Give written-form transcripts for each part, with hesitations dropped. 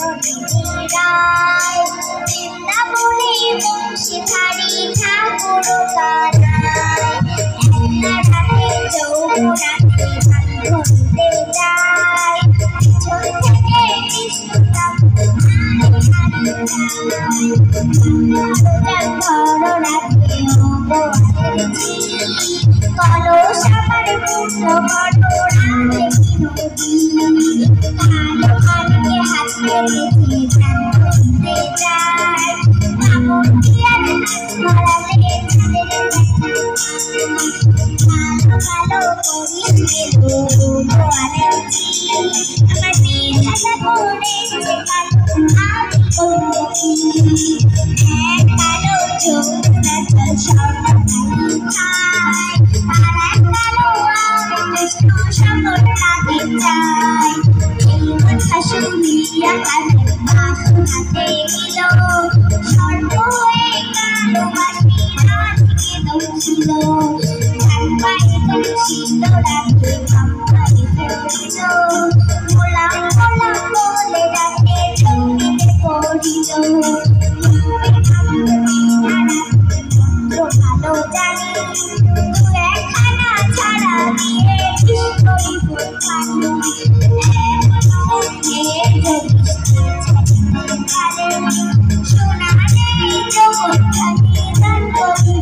রায় বৃন্দাবনে বংশীধারী ঠাকুর কানায় একলা রাতে যৌবনাতে গান ধরিতে যায় পিছন থেকে কৃষ্ণ ঠাকুর ঘর রাখে কলস আমার পূর্ণ করো রাধে বিনোদী কালো কানকে হাত পেতে ধ্যান করতে যায় কামড় দিয়ার নাচ ধরালে তাদের কালো কালো করিস মেলো গোয়ালেছি আমার বিছানা করেছে কালো আমি করছি এক কালো যমুনা জল স্বর্ণকালী খায় আর এক কালো আমি কৃষ্ণ সাগর রাধে চাই এই কথা শুনিয়া কানের বাসু হাতে নিল সর্ব হয়ে কালো বাসি রাধিকে দৌড়ছিল ধান পায়ে দৌড়ছিল রাধে কামড়াই ফেলিল গোলাম গোলাম বলে রাধে চৌকিতে পড়িল ভালো জানি দু একখানা ছাড়া দিয়ে কৃষ্ণই বোঝানো সোনা নেই জগৎ থাকি দান করি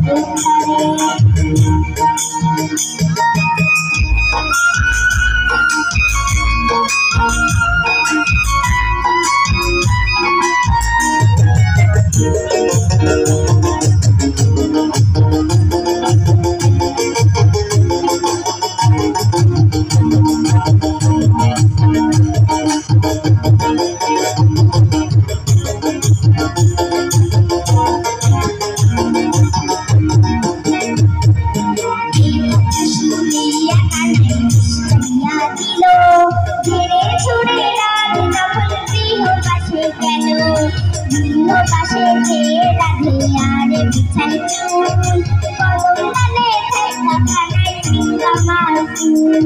পাশে চেয়ে রাধে আরে বিছাই চুল কলম তালে থাকা কানাই সিংহা মাসুল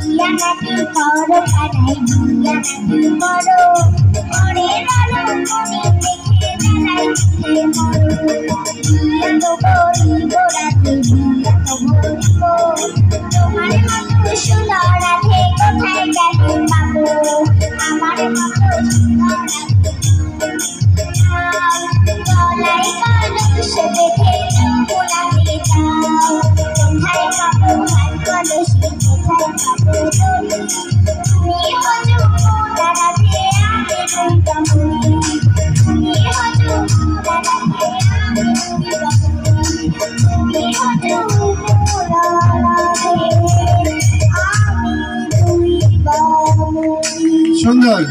দিয়া নাকি করো কানাই দিয়া নাকি করো করে রলো মনে দেখে বেলায় দিতে মরো দিয়া তো বলিব রাধে দিয়া তো বলিব তোমার মতো সুন্দর রাধে কোথায় গেলে পাবো আমার মতো সুন্দর গলায় কলস বেঁধে যমুনাতে যাও কোথায় পাবো হাত কলসি কোথায় পাবো দড়ি তুমি হো যমুনা রাধে আমি রইবামুনি তুমি হো যমুনা রাধে আমি রইবামুনি তুমি হো যমুনা রাধে আমি রইবামুনি। সুন্দর।